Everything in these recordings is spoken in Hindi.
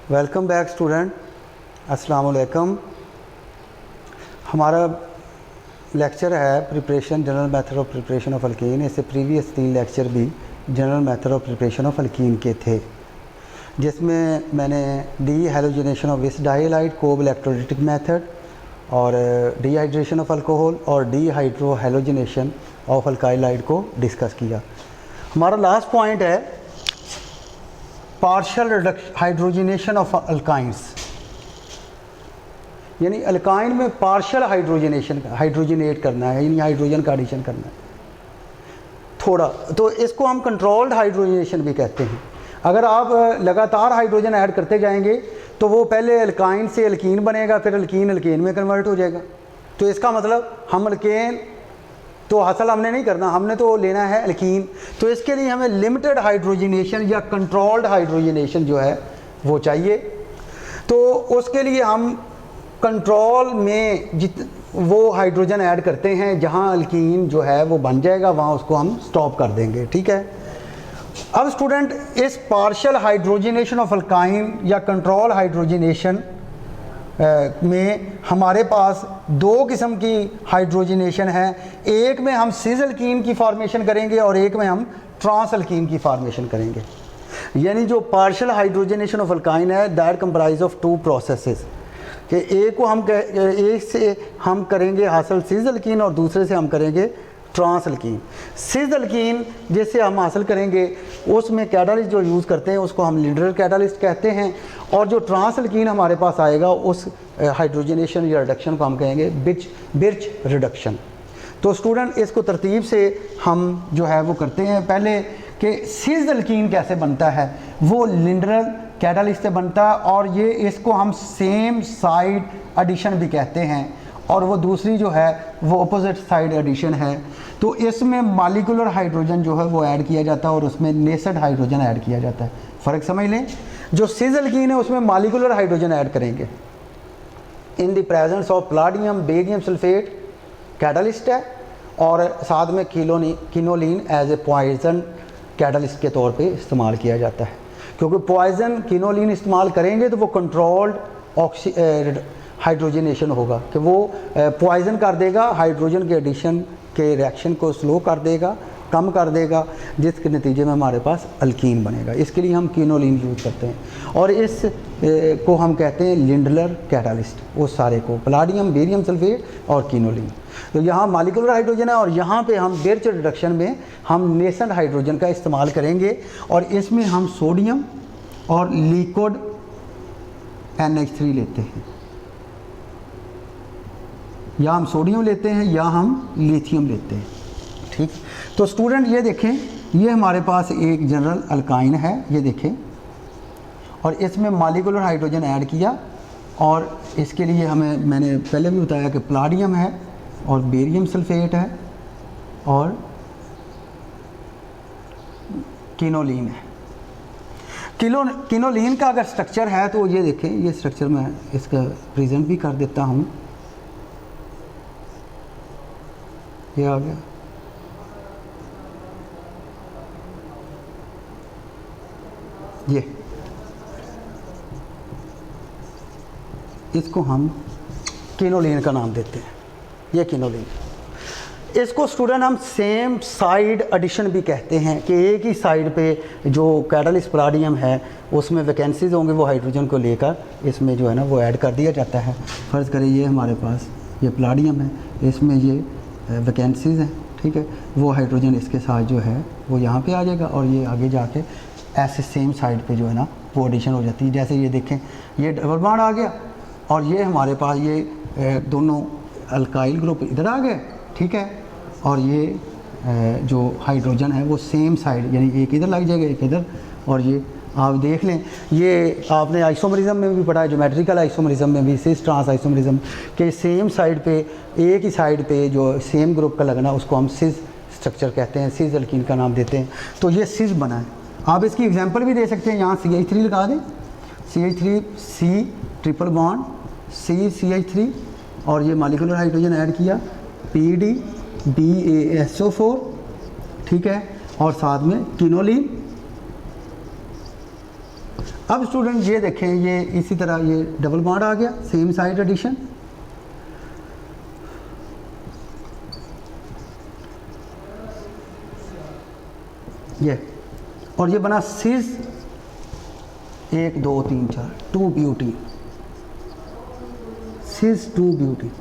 वेलकम बैक स्टूडेंट, अस्सलाम वालेकुम। हमारा लेक्चर है preparation general method of preparation of alkene. इससे प्रीवियस 3 लेक्चर भी general method of preparation of alkene के थे, जिसमें मैंने dehalogenation of vic dihalide Kolbe electrolytic method और डिहाइड्रेशन ऑफ अल्कोहल और dehydrohalogenation of alkyl halide को डिस्कस किया। हमारा लास्ट पॉइंट है पार्शियल हाइड्रोजिनेशन ऑफ अल्काइंस, यानी अल्काइन में पार्शियल हाइड्रोजिनेट करना है, यानी हाइड्रोजन का एडिशन करना है थोड़ा, तो इसको हम कंट्रोल्ड हाइड्रोजिनेशन भी कहते हैं। अगर आप लगातार हाइड्रोजन ऐड करते जाएंगे तो वो पहले अल्काइन से अल्कीन बनेगा, फिर अल्कीन में कन्वर्ट हो जाएगा। तो इसका मतलब हम अल्केन तो हासिल हमने नहीं करना, हमने तो लेना है अल्कीन। तो इसके लिए हमें लिमिटेड हाइड्रोजिनेशन या कंट्रोल्ड हाइड्रोजिनेशन जो है वो चाहिए। तो उसके लिए हम कंट्रोल में वो हाइड्रोजन ऐड करते हैं, जहाँ अल्कीन जो है वो बन जाएगा वहाँ उसको हम स्टॉप कर देंगे, ठीक है। अब स्टूडेंट, इस पार्शियल हाइड्रोजिनेशन ऑफ अल्काइन या कंट्रोल हाइड्रोजिनेशन में हमारे पास 2 किस्म की हाइड्रोजिनेशन है। एक में हम सिस अल्कीन की फॉर्मेशन करेंगे और एक में हम ट्रांस अल्कीन की फॉर्मेशन करेंगे। यानी जो पार्शियल हाइड्रोजिनेशन ऑफ अल्काइन है दैट कंप्राइज ऑफ 2 प्रोसेसेस, कि एक से हम करेंगे हासिल सिस अल्कीन और दूसरे से हम करेंगे ट्रांस अल्कीन। सिस अल्कीन जैसे हम हासिल करेंगे उसमें कैटालिस्ट जो यूज़ करते हैं उसको हम लिंडर कैटालिस्ट कहते हैं, और जो ट्रांस अल्कीन हमारे पास आएगा उस हाइड्रोजनेशन या रिडक्शन को हम कहेंगे बिर्च रिडक्शन। तो स्टूडेंट, इसको तरतीब से हम जो है वो करते हैं। पहले कि सिस अल्कीन कैसे बनता है, वो लिंडर कैटालिस्ट से बनता है, और ये इसको हम सेम साइड एडिशन भी कहते हैं, और वो दूसरी जो है वो अपोजिट साइड एडिशन है। तो इसमें मॉलिक्यूलर हाइड्रोजन जो है वो ऐड किया जाता है और उसमें नेसेड हाइड्रोजन ऐड किया जाता है। फ़र्क समझ लें, जो सिस अल्कीन है उसमें मॉलिक्यूलर हाइड्रोजन ऐड करेंगे in the presence of platinum barium sulphate catalyst है, और साथ में किनोलिन एज ए पॉइजन कैटालिस्ट के तौर पे इस्तेमाल किया जाता है। क्योंकि पॉइजन किनोलिन इस्तेमाल करेंगे तो वो कंट्रोल्ड हाइड्रोजनेशन होगा, कि वो पॉइजन कर देगा, हाइड्रोजन के एडिशन के रिएक्शन को स्लो कर देगा, कम कर देगा, जिसके नतीजे में हमारे पास अल्कीन बनेगा। इसके लिए हम किनोलिन यूज़ करते हैं, और इस को हम कहते हैं लिंडलर कैटालिस्ट। वो सारे को प्लाटिनम बेरियम सल्फेट और किनोलिन। तो यहाँ मॉलिक्यूलर हाइड्रोजन है, और यहाँ पे हम बिर्च रिडक्शन में हम नेसेंट हाइड्रोजन का इस्तेमाल करेंगे, और इसमें हम सोडियम और लिक्विड NH3 लेते हैं, या हम सोडियम लेते हैं या हम लिथियम लेते हैं, ठीक। तो स्टूडेंट, ये देखें, ये हमारे पास एक जनरल अल्काइन है, ये देखें, और इसमें मॉलिक्यूलर हाइड्रोजन ऐड किया, और इसके लिए मैंने पहले भी बताया कि प्लाटिनम है और बेरियम सल्फेट है और किनोलिन है। किनोलिन का अगर स्ट्रक्चर है तो ये देखें, ये स्ट्रक्चर मैं इसका प्रेजेंट भी कर देता हूँ। ये आ गया, ये इसको हम किनोलिन का नाम देते हैं, ये किनोलिन। इसको स्टूडेंट हम सेम साइड एडिशन भी कहते हैं, कि एक ही साइड पे जो कैटालिस्ट प्लाटिनम है उसमें वैकेंसीज होंगे, वो हाइड्रोजन को लेकर इसमें जो है ना वो ऐड कर दिया जाता है। फ़र्ज़ करें ये हमारे पास ये प्लाटिनम है, इसमें ये वैकेंसीज हैं, ठीक है, वो हाइड्रोजन इसके साथ जो है वो यहाँ पे आ जाएगा, और ये आगे जाके ऐसे सेम साइड पे जो है ना वो एडिशन हो जाती है। जैसे ये देखें, ये डबल बॉन्ड आ गया, और ये हमारे पास ये दोनों अल्काइल ग्रुप इधर आ गए, ठीक है, और ये जो हाइड्रोजन है वो सेम साइड, यानी एक इधर लग जाएगा एक इधर, और ये आप देख लें, ये आपने आइसोमरिज्म में भी पढ़ा है, ज्योमेट्रिकल आइसोमरिज्म में भी, सिस ट्रांस आइसोमरिज्म के सेम साइड पे, एक ही साइड पे जो सेम ग्रुप का लगना उसको हम सिस स्ट्रक्चर कहते हैं, सिस अल्कीन का नाम देते हैं। तो ये सिस बना है। आप इसकी एग्जांपल भी दे सकते हैं, यहाँ CH3 लगा दें, CH3 C triple bond CH3, और ये मॉलिक्यूलर हाइड्रोजन ऐड किया PD BaSO4, ठीक है, और साथ में किनोलिन अब स्टूडेंट ये देखें, ये इसी तरह ये डबल बॉन्ड आ गया, सेम साइड एडिशन। ये और ये बना सिस 1 2 3 4 2 ब्यूटी, सिस 2 ब्यूटी,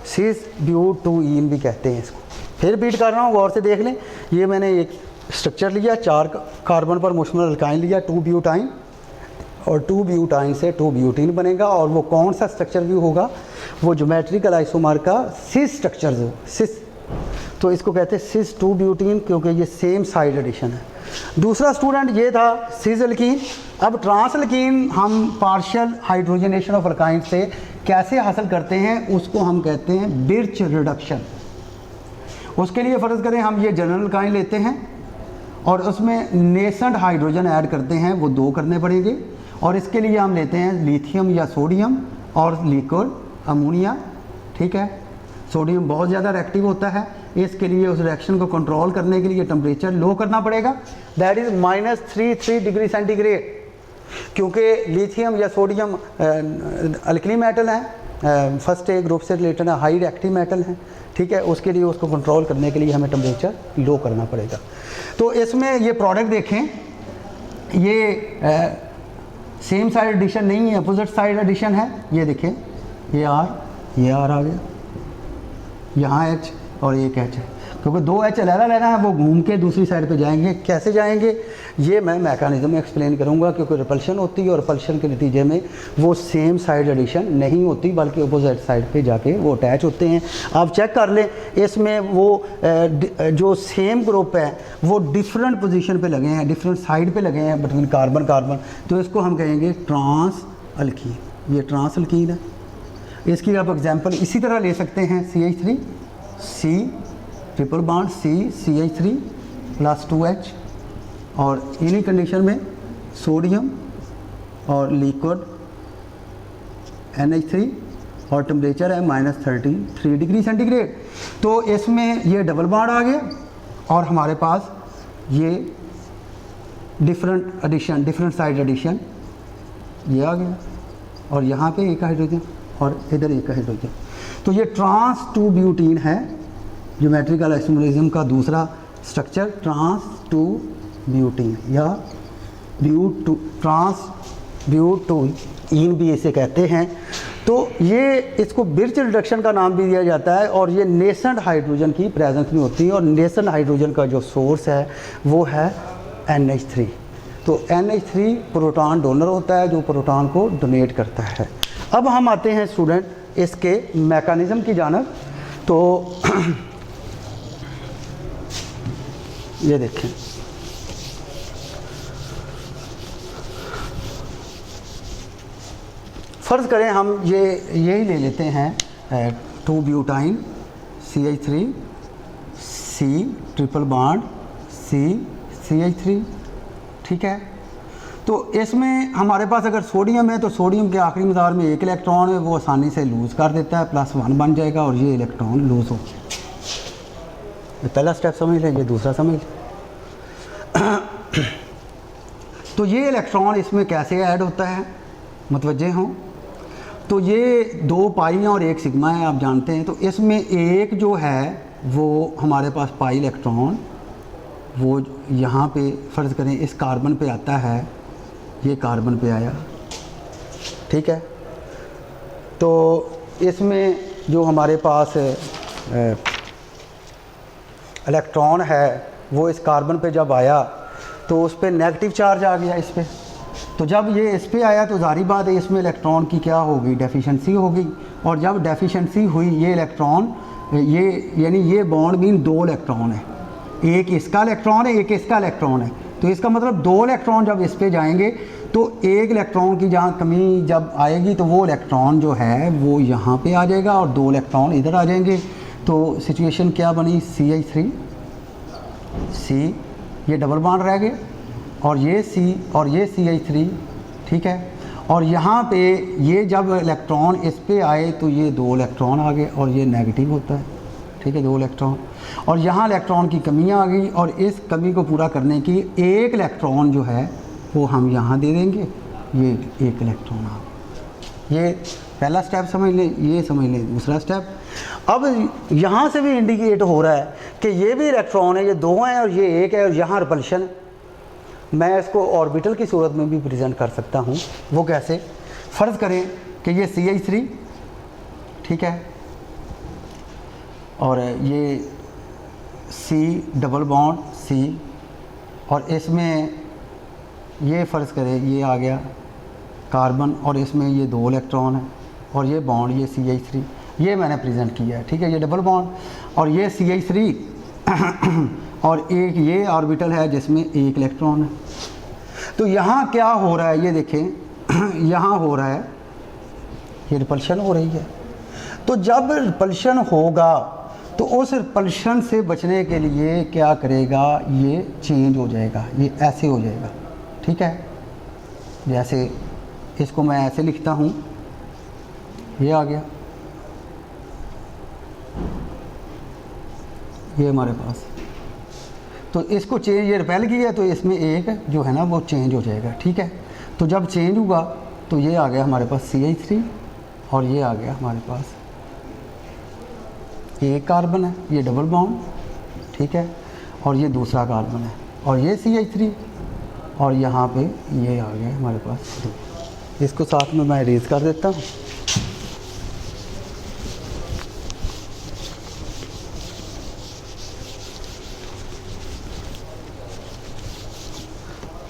सिस ब्यूटीन भी कहते हैं इसको। फिर रिपीट कर रहा हूँ, गौर से देख लें। ये मैंने एक स्ट्रक्चर लिया, 4 कार्बन पर मुश्तमिल अल्काइन लिया, 2 ब्यूटाइन, और 2 ब्यूटाइन से 2 ब्यूटीन बनेगा। और वो कौन सा स्ट्रक्चर भी होगा, वो ज्योमेट्रिकल आइसोमर का सिस स्ट्रक्चर हो, सिस, तो इसको कहते हैं सिस 2 ब्यूटीन, क्योंकि ये सेम साइड एडिशन है। दूसरा स्टूडेंट ये था सिस अल्कीन। अब ट्रांस अल्कीन हम पार्शियल हाइड्रोजनेशन ऑफ अल्काइन से कैसे हासिल करते हैं, उसको हम कहते हैं बिर्च रिडक्शन। उसके लिए फ़र्ज़ करें हम ये जनरल अल्काइन लेते हैं और उसमें नेसेंट हाइड्रोजन ऐड करते हैं, वो 2 करने पड़ेंगे। और इसके लिए हम लेते हैं लिथियम या सोडियम और लिक्विड अमोनिया, ठीक है। सोडियम बहुत ज़्यादा रिएक्टिव होता है, इसके लिए उस रिएक्शन को कंट्रोल करने के लिए टेम्परेचर लो करना पड़ेगा, दैट इज़ -33 डिग्री सेंटीग्रेड, क्योंकि लिथियम या सोडियम अल्कली मेटल हैं, फर्स्ट ए ग्रुप से रिलेटेड है, हाई रिएक्टिव मेटल हैं, ठीक है। उसके लिए उसको कंट्रोल करने के लिए हमें टेम्परेचर लो करना पड़ेगा। तो इसमें ये प्रोडक्ट देखें, ये सेम साइड एडिशन नहीं है, अपोजिट साइड एडिशन है। ये देखें, ये आर आ गया, यहाँ H और एक H है, क्योंकि 2 H अलग लेना है, वो घूम के दूसरी साइड पे जाएंगे। कैसे जाएंगे ये मैं मैकेनिज्म में एक्सप्लेन करूँगा, क्योंकि रिपल्शन होती है और रिपल्शन के नतीजे में वो सेम साइड एडिशन नहीं होती, बल्कि अपोजिट साइड पे जाके वो अटैच होते हैं। आप चेक कर लें, इसमें वो जो सेम ग्रुप है वो डिफरेंट पोजीशन पे लगे हैं, डिफरेंट साइड पे लगे हैं बिटवीन कार्बन कार्बन, तो इसको हम कहेंगे ट्रांस अल्कीन। ये ट्रांस अल्कीन है। इसकी आप एग्जांपल इसी तरह ले सकते हैं, CH3 C triple bond C CH3 plus 2H, और इन्हीं कंडीशन में सोडियम और लिक्विड NH3 और टेम्परेचर है -33 डिग्री सेंटीग्रेड। तो इसमें ये डबल बॉन्ड आ गया और हमारे पास ये different addition, different side addition ये आ गया, और यहाँ पे एक हाइड्रोजन और इधर एक हाइड्रोजन। तो ये ट्रांस 2 ब्यूटीन है, ज्योमेट्रिकल आइसोमरिज्म का दूसरा स्ट्रक्चर, ट्रांस 2 ब्यूटीन या ट्रांस ब्यूटीन भी इसे कहते हैं। तो ये इसको बिर्च रिडक्शन का नाम भी दिया जाता है, और ये नेसेंट हाइड्रोजन की प्रेजेंस में होती है, और नेसेंट हाइड्रोजन का जो सोर्स है वो है NH3। तो NH3 प्रोटॉन डोनर होता है, जो प्रोटॉन को डोनेट करता है। अब हम आते हैं स्टूडेंट इसके मैकेनिज़्म की जानब। तो ये देखें, फ़र्ज़ करें हम यही ले लेते हैं 2 butyne CH3 C triple bond C CH3, ठीक है। तो इसमें हमारे पास अगर सोडियम है तो सोडियम के आखिरी मदार में 1 इलेक्ट्रॉन है, वो आसानी से लूज़ कर देता है, +1 बन जाएगा और ये इलेक्ट्रॉन लूज़ हो गया। ये पहला स्टेप समझ लें, ये दूसरा समझ लें। तो ये इलेक्ट्रॉन इसमें कैसे ऐड होता है, मुतवज्जे हों। तो ये 2 पाई और 1 सिग्मा है, आप जानते हैं। तो इसमें एक जो है वो हमारे पास पाई इलेक्ट्रॉन, वो यहाँ पे फ़र्ज़ करें इस कार्बन पे आता है, ये कार्बन पे आया, ठीक है। तो इसमें जो हमारे पास इलेक्ट्रॉन है वो इस कार्बन पे जब आया तो उस पर नेगेटिव चार्ज आ गया इस पर। तो जब ये इस पर आया तो ज़ाहिर बात है इसमें इलेक्ट्रॉन की क्या होगी, डेफिशिएंसी होगी। और जब डेफिशिएंसी हुई, ये इलेक्ट्रॉन, ये यानी ये बॉन्ड में 2 इलेक्ट्रॉन है, एक इसका इलेक्ट्रॉन है, एक इसका इलेक्ट्रॉन है। तो इसका मतलब 2 इलेक्ट्रॉन जब इस पे जाएंगे तो 1 इलेक्ट्रॉन की जहाँ कमी जब आएगी तो वो इलेक्ट्रॉन जो है वो यहाँ पे आ जाएगा और 2 इलेक्ट्रॉन इधर आ जाएंगे। तो सिचुएशन क्या बनी, CH3 C, ये डबल बॉन्ड रह गए, और ये C और ये CH3, ठीक है। और यहाँ पे ये जब इलेक्ट्रॉन इस पे आए तो ये 2 इलेक्ट्रॉन आ गए और ये नेगेटिव होता है, ठीक है, 2 इलेक्ट्रॉन। और यहाँ इलेक्ट्रॉन की कमी आ गई और इस कमी को पूरा करने की 1 इलेक्ट्रॉन जो है वो हम यहाँ दे देंगे, ये एक इलेक्ट्रॉन आ गया। ये पहला स्टेप समझ लें, ये समझ लें दूसरा स्टेप। अब यहाँ से भी इंडिकेट हो रहा है कि ये भी इलेक्ट्रॉन है, ये दो हैं और ये एक है, और यहाँ रिपल्शन है। मैं इसको ऑर्बिटल की सूरत में भी प्रेजेंट कर सकता हूँ। वो कैसे? फ़र्ज़ करें कि ये CH3, ठीक है, और ये C डबल बॉन्ड C, और इसमें ये फ़र्ज़ करें ये आ गया कार्बन, और इसमें ये दो इलेक्ट्रॉन है, और ये बॉन्ड ये CH3, ये मैंने प्रेजेंट किया है, ठीक है, ये डबल बॉन्ड, और ये CH3 और एक ये ऑर्बिटल है जिसमें एक इलेक्ट्रॉन है। तो यहाँ क्या हो रहा है ये देखें, यहाँ हो रहा है ये रिपल्शन हो रही है। तो जब रिपल्शन होगा तो उस रिपल्शन से बचने के लिए क्या करेगा, ये चेंज हो जाएगा, ये ऐसे हो जाएगा, ठीक है। जैसे इसको मैं ऐसे लिखता हूँ, ये आ गया, ये हमारे पास। तो इसको चेंज, ये रिपेल किया तो इसमें एक जो है ना वो चेंज हो जाएगा, ठीक है। तो जब चेंज हुआ तो ये आ गया हमारे पास CH3, और ये आ गया हमारे पास एक कार्बन है, ये डबल बॉन्ड, ठीक है, और ये दूसरा कार्बन है, और ये CH3, और यहाँ पे ये आ गया हमारे पास दो। इसको साथ में मैं इरेज कर देता हूँ।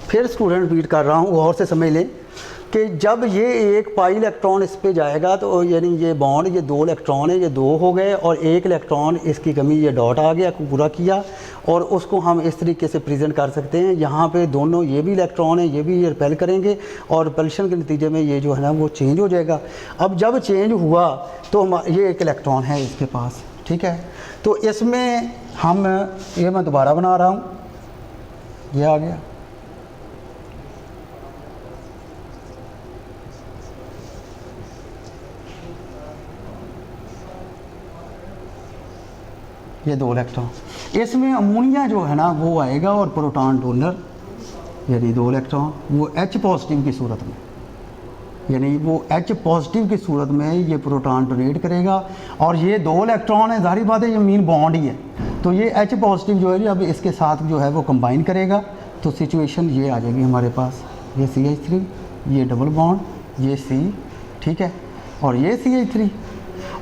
फिर स्टूडेंट रिपीट कर रहा हूँ, और से समझ लें कि जब ये एक पाई इलेक्ट्रॉन इस पे जाएगा तो यानी ये बॉन्ड, ये दो इलेक्ट्रॉन है, ये दो हो गए, और एक इलेक्ट्रॉन इसकी कमी, ये डॉट आ गया, पूरा किया, और उसको हम इस तरीके से प्रेजेंट कर सकते हैं। यहाँ पे दोनों ये भी इलेक्ट्रॉन है, ये भी ये रिपेल करेंगे, और रिपल्शन के नतीजे में ये जो है ना वो चेंज हो जाएगा। अब जब चेंज हुआ तो ये एक इलेक्ट्रॉन है इसके पास, ठीक है। तो इसमें हम, ये मैं दोबारा बना रहा हूँ, ये आ गया, ये दो इलेक्ट्रॉन, इसमें अमोनिया जो है ना वो आएगा, और प्रोटॉन डोनर यानी दो इलेक्ट्रॉन वो H पॉजिटिव की सूरत में, यानी वो H पॉजिटिव की सूरत में ये प्रोटॉन डोनेट करेगा, और ये दो इलेक्ट्रॉन है, जाहिर बात है ये मीन बॉन्ड ही है। तो ये H पॉजिटिव जो है अब इसके साथ जो है वो कंबाइन करेगा, तो सिचुएशन ये आ जाएगी हमारे पास, ये CH3, ये डबल बॉन्ड, ये C, ठीक है, और ये CH3,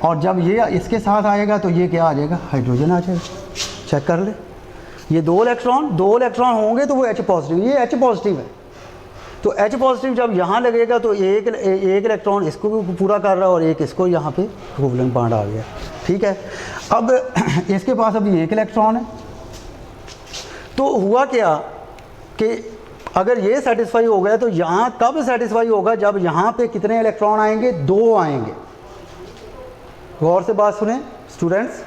और जब ये इसके साथ आएगा तो ये क्या आ जाएगा, हाइड्रोजन आ जाएगा। चेक कर ले, ये दो इलेक्ट्रॉन होंगे तो वो H पॉजिटिव, ये H पॉजिटिव है। तो H पॉजिटिव जब यहाँ लगेगा तो एक इलेक्ट्रॉन इसको भी पूरा कर रहा है, और एक इसको यहाँ पे कोवलेंट बॉन्ड आ गया, ठीक है। अब इसके पास अभी एक इलेक्ट्रॉन है, तो हुआ क्या कि अगर ये सेटिस्फाई हो गया तो यहाँ कब सेटिस्फाई होगा, जब यहाँ पे कितने इलेक्ट्रॉन आएंगे, दो आएंगे। गौर से बात सुने स्टूडेंट्स,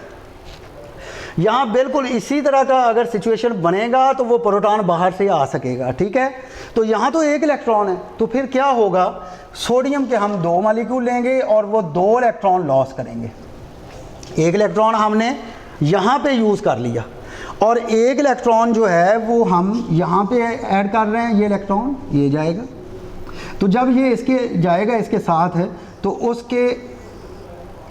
यहाँ बिल्कुल इसी तरह का अगर सिचुएशन बनेगा तो वो प्रोटॉन बाहर से आ सकेगा, ठीक है। तो यहाँ तो एक इलेक्ट्रॉन है, तो फिर क्या होगा, सोडियम के हम दो मॉलिक्यूल लेंगे और वो दो इलेक्ट्रॉन लॉस करेंगे। एक इलेक्ट्रॉन हमने यहाँ पे यूज़ कर लिया, और एक इलेक्ट्रॉन जो है वो हम यहाँ पे ऐड कर रहे हैं, ये इलेक्ट्रॉन ये जाएगा। तो जब ये इसके जाएगा इसके साथ है तो उसके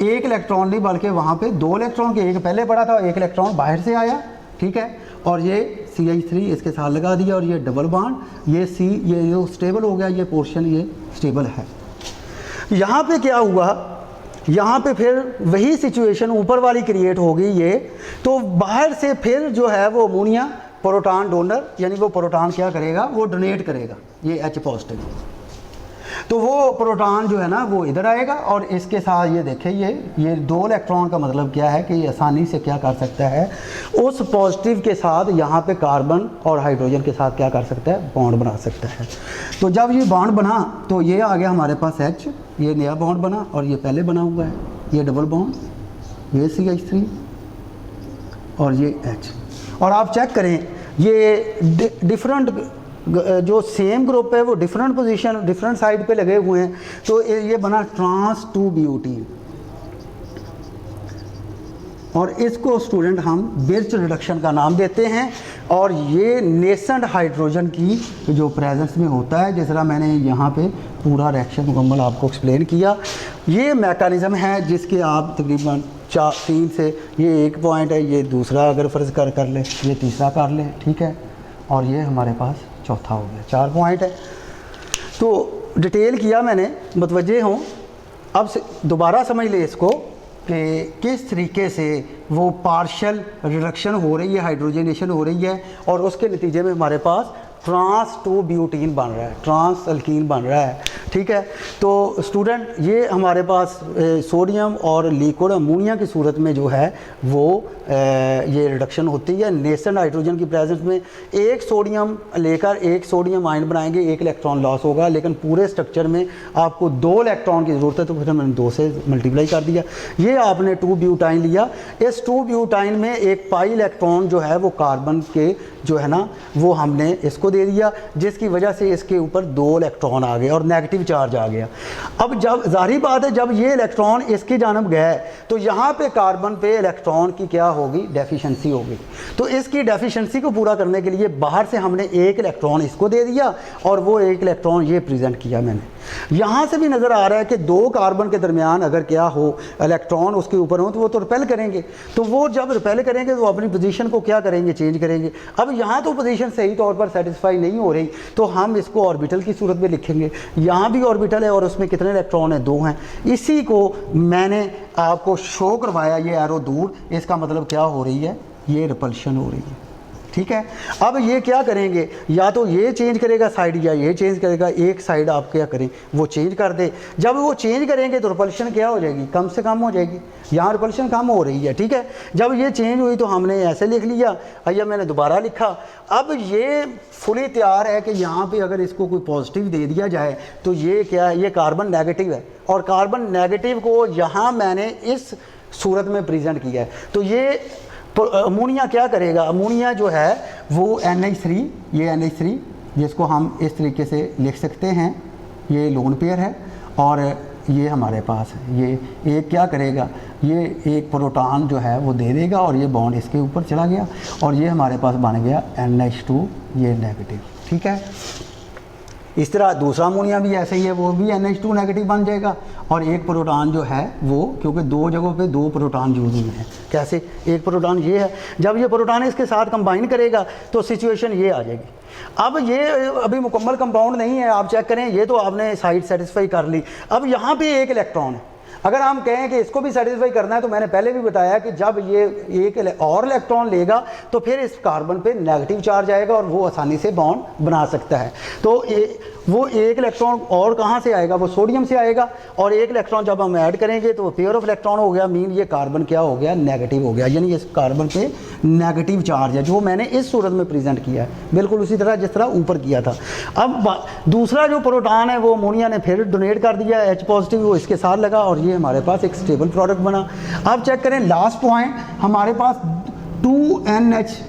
एक इलेक्ट्रॉन नहीं बल्कि वहाँ पे दो इलेक्ट्रॉन के, एक पहले पड़ा था, एक इलेक्ट्रॉन बाहर से आया, ठीक है, और ये CH3 इसके साथ लगा दिया, और ये डबल बॉन्ड, ये C, ये जो स्टेबल हो गया, ये पोर्शन ये स्टेबल है। यहाँ पे क्या हुआ, यहाँ पे फिर वही सिचुएशन ऊपर वाली क्रिएट होगी ये, तो बाहर से फिर जो है वो अमोनिया प्रोटॉन डोनर, यानी वो प्रोटॉन क्या करेगा, वो डोनेट करेगा ये H पॉजिटिव। तो वो प्रोटॉन जो है ना वो इधर आएगा, और इसके साथ ये देखें, ये दो इलेक्ट्रॉन का मतलब क्या है कि ये आसानी से क्या कर सकता है, उस पॉजिटिव के साथ यहाँ पे कार्बन और हाइड्रोजन के साथ क्या कर सकता है, बॉन्ड बना सकता है। तो जब ये बॉन्ड बना तो ये आ गया हमारे पास H, ये नया बॉन्ड बना, और ये पहले बना हुआ है, ये डबल बॉन्ड, ये CH3 और ये H। और आप चेक करें ये डिफरेंट जो सेम ग्रुप है वो डिफरेंट पोजीशन, डिफरेंट साइड पे लगे हुए हैं, तो ये बना ट्रांस 2 ब्यूटीन। और इसको स्टूडेंट हम बिर्च रिडक्शन का नाम देते हैं। और ये नेसेंट हाइड्रोजन की जो प्रेजेंस में होता है, जिस तरह मैंने यहाँ पे पूरा रिएक्शन मुकम्मल आपको एक्सप्लेन किया। ये मैकेनिज़्म है जिसके आप तकरीबन 3 से, ये एक पॉइंट है, ये दूसरा अगर फ़र्ज़ कर ले, ये तीसरा कर ले, ठीक है, और ये हमारे पास चौथा हो गया, 4 पॉइंट है। तो डिटेल किया मैंने, मुतवज्जे हों। अब दोबारा समझ ले इसको कि किस तरीके से वो पार्शियल रिडक्शन हो रही है, हाइड्रोजनेशन हो रही है, और उसके नतीजे में हमारे पास ट्रांस 2 ब्यूटीन बन रहा है, ट्रांस अल्कीन बन रहा है, ठीक है। तो स्टूडेंट ये हमारे पास सोडियम और लिक्विड अमोनिया की सूरत में जो है वो ये रिडक्शन होती है नेसेंट हाइड्रोजन की प्रेजेंस में। एक सोडियम लेकर एक सोडियम आयन बनाएंगे, एक इलेक्ट्रॉन लॉस होगा, लेकिन पूरे स्ट्रक्चर में आपको 2 इलेक्ट्रॉन की ज़रूरत है, तो फिर मैंने 2 से मल्टीप्लाई कर दिया। ये आपने 2 ब्यूटाइन लिया, इस 2 ब्यूटाइन में एक पाई इलेक्ट्रॉन जो है वो कार्बन के जो है ना वो हमने इसको दे दिया, जिसकी वजह से इसके ऊपर 2 इलेक्ट्रॉन आ गए और नेगेटिव चार्ज आ गया। अब जब जाहिर बात है जब ये इलेक्ट्रॉन इसकी जानब गए तो यहाँ पे कार्बन पे इलेक्ट्रॉन की क्या होगी, डेफिशिएंसी होगी। तो इसकी डेफिशिएंसी को पूरा करने के लिए बाहर से हमने एक इलेक्ट्रॉन इसको दे दिया और वो एक इलेक्ट्रॉन ये प्रेजेंट किया मैंने। यहाँ से भी नज़र आ रहा है कि 2 कार्बन के दरमियान अगर क्या हो, इलेक्ट्रॉन उसके ऊपर हो, तो वो तो रिपेल करेंगे। तो वो जब रिपेल करेंगे तो अपनी पोजीशन को क्या करेंगे, चेंज करेंगे। अब यहाँ तो पोजीशन सही तौर पर सेटिस्फाई नहीं हो रही, तो हम इसको ऑर्बिटल की सूरत में लिखेंगे। यहाँ भी ऑर्बिटल है और उसमें कितने इलेक्ट्रॉन हैं, 2 हैं। इसी को मैंने आपको शो करवाया, ये एरो दूर, इसका मतलब क्या हो रही है, ये रिपल्शन हो रही है, ठीक है। अब ये क्या करेंगे, या तो ये चेंज करेगा साइड या ये चेंज करेगा, एक साइड आप क्या करें वो चेंज कर दे। जब वो चेंज करेंगे तो रिपल्शन क्या हो जाएगी, कम से कम हो जाएगी। यहाँ रिपल्शन कम हो रही है, ठीक है। जब ये चेंज हुई तो हमने ऐसे लिख लिया, या मैंने दोबारा लिखा। अब ये फुली तैयार है कि यहाँ पे अगर इसको कोई पॉजिटिव दे दिया जाए तो ये क्या है, ये कार्बन नेगेटिव है, और कार्बन नेगेटिव को यहाँ मैंने इस सूरत में प्रेजेंट किया है। तो ये तो अमोनिया क्या करेगा, अमोनिया जो है वो NH3, ये NH3 जिसको हम इस तरीके से लिख सकते हैं, ये लोन पेयर है, और ये हमारे पास है, ये एक क्या करेगा, ये एक प्रोटॉन जो है वो दे देगा और ये बॉन्ड इसके ऊपर चला गया, और ये हमारे पास बन गया NH2, ये नेगेटिव, ठीक है। इस तरह दूसरा अमोनिया भी ऐसे ही है, वो भी NH2 नेगेटिव बन जाएगा, और एक प्रोटॉन जो है वो, क्योंकि 2 जगहों पे 2 प्रोटॉन यूज हुए हैं। कैसे, एक प्रोटॉन ये है, जब ये प्रोटॉन इसके साथ कंबाइन करेगा तो सिचुएशन ये आ जाएगी। अब ये अभी मुकम्मल कंपाउंड नहीं है, आप चेक करें, ये तो आपने साइड सेटिस्फाई कर ली। अब यहाँ पे एक इलेक्ट्रॉन है, अगर हम कहें कि इसको भी सेटिस्फाई करना है तो मैंने पहले भी बताया कि जब ये एक और इलेक्ट्रॉन लेगा तो फिर इस कार्बन पे नेगेटिव चार्ज आएगा और वो आसानी से बॉन्ड बना सकता है। तो वो एक इलेक्ट्रॉन और कहाँ से आएगा, वो सोडियम से आएगा, और एक इलेक्ट्रॉन जब हम ऐड करेंगे तो पेयर ऑफ इलेक्ट्रॉन हो गया, मीन ये कार्बन क्या हो गया, नेगेटिव हो गया, यानी इस कार्बन पे नेगेटिव चार्ज है, जो मैंने इस सूरत में प्रेजेंट किया है, बिल्कुल उसी तरह जिस तरह ऊपर किया था। अब दूसरा जो प्रोटॉन है वो अमोनिया ने फिर डोनेट कर दिया, H पॉजिटिव वो इसके साथ लगा, और ये हमारे पास एक स्टेबल प्रोडक्ट बना। अब चेक करें लास्ट पॉइंट, हमारे पास 2NH2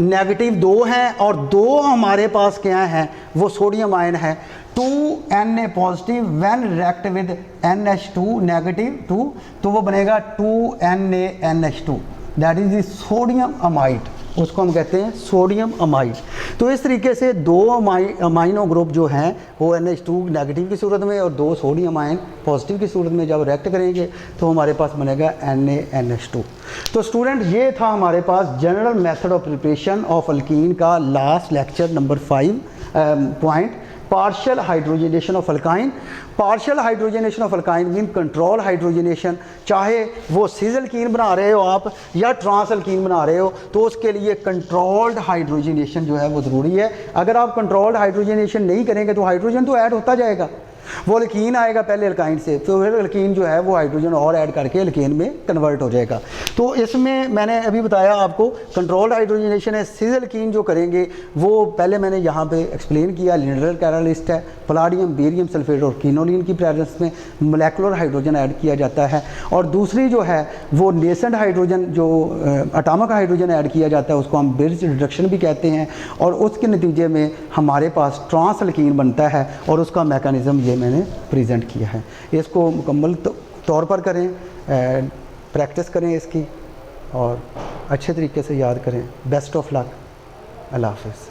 नेगेटिव 2 हैं, और 2 हमारे पास क्या है, वो सोडियम आयन है। 2Na positive when react with NH2 negative 2, तो वो बनेगा 2NaNH2, that is the sodium amide, उसको हम कहते हैं सोडियम अमाइड। तो इस तरीके से 2 अमाइनो ग्रुप जो हैं वो NH2 नेगेटिव की सूरत में और 2 सोडियम आयन पॉजिटिव की सूरत में जब रिएक्ट करेंगे तो हमारे पास बनेगा NaNH2। तो स्टूडेंट ये था हमारे पास general method of preparation of alkene का last lecture number 5 point, partial hydrogenation of alkyne. Partial hydrogenation of alkyne mean control hydrogenation, चाहे वो सिस अल्कीन बना रहे हो आप या ट्रांस अल्कीन बना रहे हो, तो उसके लिए कंट्रोल्ड हाइड्रोजनेशन जो है वो ज़रूरी है। अगर आप कंट्रोल्ड हाइड्रोजनेशन नहीं करेंगे तो हाइड्रोजन तो ऐड होता जाएगा, वो अल्कीन आएगा पहले अल्काइन से, तो फिर अल्कीन जो है वो हाइड्रोजन और ऐड करके अल्कीन में कन्वर्ट हो जाएगा। तो इसमें मैंने अभी बताया आपको कंट्रोल्ड हाइड्रोजनेशन है। सिस अल्कीन जो करेंगे वो पहले मैंने यहाँ पे एक्सप्लेन किया, लिनडर कैटालिस्ट है, पलाडियम बेरियम सल्फेट और कीनोलिन की प्रेजेंस में मोलेकुलर हाइड्रोजन ऐड किया जाता है, और दूसरी जो है वो नेसेंट हाइड्रोजन जो एटॉमिक हाइड्रोजन ऐड किया जाता है उसको हम बिर्च रिडक्शन भी कहते हैं, और उसके नतीजे में हमारे पास ट्रांस अल्कीन बनता है, और उसका मैकेनिज़्म ये मैंने प्रेजेंट किया है। इसको मुकम्मल तौर पर करें, प्रैक्टिस करें इसकी और अच्छे तरीके से याद करें। Best of luck. अल्लाह हाफ़िज़।